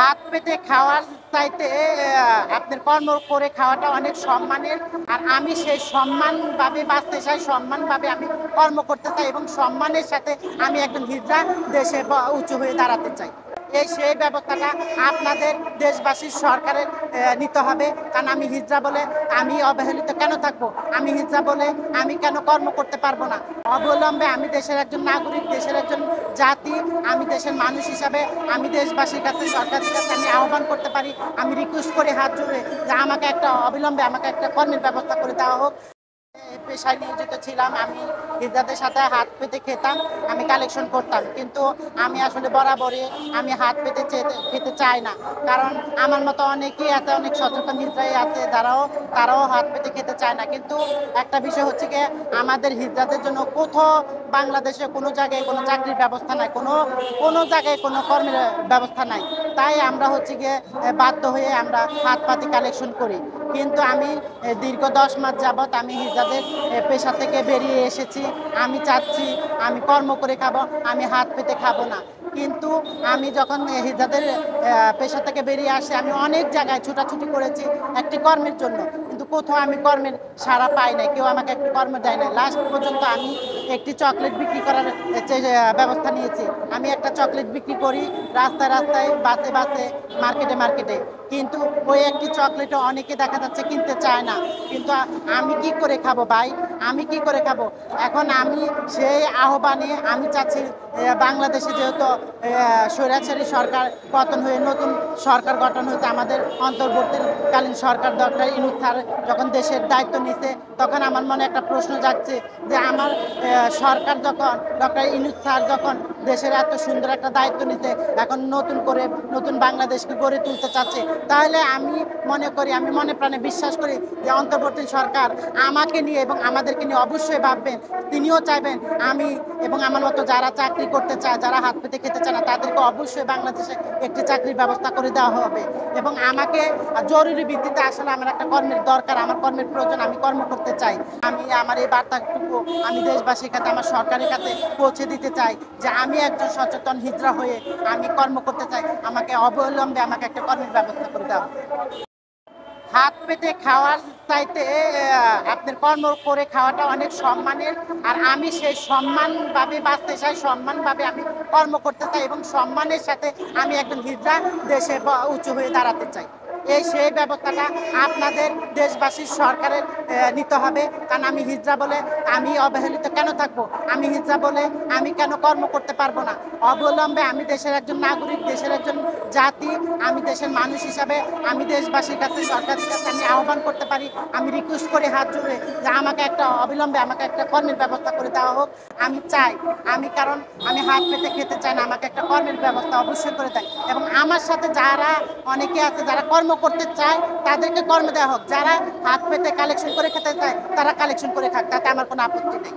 হাত পেতে খাওয়ার চাইতে আপনার কর্ম করে খাওয়াটা অনেক সম্মানের। আর আমি সেই সম্মানভাবে বাঁচতে চাই, সম্মানভাবে আমি কর্ম করতে চাই এবং সম্মানের সাথে আমি একজন হিজড়া দেশে উঁচু হয়ে দাঁড়াতে চাই। সেই ব্যবস্থাটা আপনাদের দেশবাসীর সরকারের নিতে হবে। কারণ আমি হিজড়া বলে আমি অবহেলিত কেন থাকবো? আমি হিজড়া বলে আমি কেন কর্ম করতে পারবো না? অবলম্বে আমি দেশের একজন নাগরিক, দেশের একজন জাতি, আমি দেশের মানুষ হিসাবে আমি দেশবাসীর কাছে, সরকারের কাছে আমি আহ্বান করতে পারি, আমি রিকোয়েস্ট করি হাত জোড়ে যে আমাকে একটা অবিলম্বে আমাকে একটা কর্মের ব্যবস্থা করে দেওয়া হোক। পেশায় নিয়োজিত ছিলাম, আমি হিজড়াদের সাথে হাত পেতে খেতাম, আমি কালেকশন করতাম, কিন্তু আমি আসলে বরাবরই আমি হাত পেতে খেতে চাই না। কারণ আমার মতো অনেকেই আছে, অনেক সচেতন হিজড়াই আছে তারাও হাত পেতে খেতে চায় না। কিন্তু একটা বিষয় হচ্ছে গিয়ে আমাদের হিজড়াদের জন্য কোথাও বাংলাদেশে কোনো জায়গায় কোনো চাকরির ব্যবস্থা নাই, কোনো জায়গায় কোনো কর্মের ব্যবস্থা নাই। তাই আমরা হচ্ছে গিয়ে বাধ্য হয়ে আমরা হাত পাতি কালেকশন করি। কিন্তু আমি দীর্ঘ 10 মাস যাবৎ আমি হিজড়াদের পেশা থেকে বেরিয়ে এসেছি। আমি চাচ্ছি আমি কর্ম করে খাবো, আমি হাত পেতে খাবো না। কিন্তু আমি যখন হিজড়াদের পেশা থেকে বেরিয়ে আসি, আমি অনেক জায়গায় ছুটাছুটি করেছি একটি কর্মের জন্য, কিন্তু কোথাও আমি কর্মের সাড়া পাই নাই, কেউ আমাকে একটি কর্ম দেয় না। লাস্ট পর্যন্ত আমি একটি চকলেট বিক্রি করার ব্যবস্থা নিয়েছি। আমি একটা চকলেট বিক্রি করি রাস্তায় রাস্তায়, বাসে বাসে, মার্কেটে মার্কেটে, কিন্তু ওই একটি চকলেটও অনেকে দেখা যাচ্ছে কিনতে চায় না। কিন্তু আমি কি করে খাবো ভাই? আমি কি করে খাবো? এখন আমি সেই আহ্বানে আমি চাচ্ছি বাংলাদেশে যেহেতু স্বৈরাচারী সরকার পতন হয়ে নতুন সরকার গঠন হয়েছে, আমাদের অন্তর্বর্তীকালীন সরকার ডক্টর ইউনূস স্যার যখন দেশের দায়িত্ব নিছে, তখন আমার মনে একটা প্রশ্ন জাগছে যে আমার সরকার যখন ডক্টর ইউনূস স্যার যখন দেশের এত সুন্দর একটা দায়িত্ব নিতে, এখন নতুন করে নতুন বাংলাদেশকে গড়ে তুলতে চাচ্ছে, তাহলে আমি মনে করি, আমি মনে প্রাণে বিশ্বাস করি যে অন্তর্বর্তী সরকার আমাকে নিয়ে এবং আমাদেরকে নিয়ে অবশ্যই ভাববেন। তিনিও চাইবেন আমি এবং আমার মতো যারা চাকরি করতে চায়, যারা হাত পেতে খেতে চায় না, তাদেরকে অবশ্যই বাংলাদেশে একটি চাকরির ব্যবস্থা করে দেওয়া হবে। এবং আমাকে জরুরি ভিত্তিতে আসলে আমার একটা কর্মের দরকার, আমার কর্মের প্রয়োজন, আমি কর্ম করতে চাই। আমি আমার এই বার্তাটুকু আমি দেশবাসীর কাছে, আমার সরকারের কাছে পৌঁছে দিতে চাই যে আমি একজন সচেতন হিজড়া হয়ে আমি কর্ম করতে চাই, আমাকে অবলম্বে আমাকে একটা কর্মের ব্যবস্থা করে দেওয়া। হাত পেতে খাওয়ার চাইতে আপনার কর্ম করে খাওয়াটা অনেক সম্মানের। আর আমি সেই সম্মানভাবে বাঁচতে চাই, সম্মানভাবে আমি কর্ম করতে চাই এবং সম্মানের সাথে আমি একজন হিজড়া দেশে উঁচু হয়ে দাঁড়াতে চাই। সেই ব্যবস্থাটা আপনাদের দেশবাসীর সরকারের নিতে হবে। কারণ আমি হিজড়া বলে আমি অবহেলিত কেন থাকবো? আমি হিজড়া বলে আমি কেন কর্ম করতে পারবো না? অবলম্বে আমি দেশের একজন নাগরিক, দেশের একজন জাতি, আমি দেশের মানুষ হিসাবে আমি দেশবাসীর কাছে, সরকারের কাছে আমি আহ্বান করতে পারি, আমি রিকোয়েস্ট করি হাত জোড়ে যে আমাকে একটা অবিলম্বে আমাকে একটা কর্মের ব্যবস্থা করে দেওয়া হোক। আমি চাই, কারণ আমি হাত পেতে খেতে চাই না, আমাকে একটা কর্মের ব্যবস্থা অবশ্যই করে দেয়। এবং আমার সাথে যারা অনেকে আছে যারা কর্ম করতে চায়, তাদেরকে কর্ম দেওয়া হোক। যারা হাত পেতে কালেকশন করে খেতে চায়, তারা কালেকশন করে খাক, তাতে আমার কোনো আপত্তি নেই।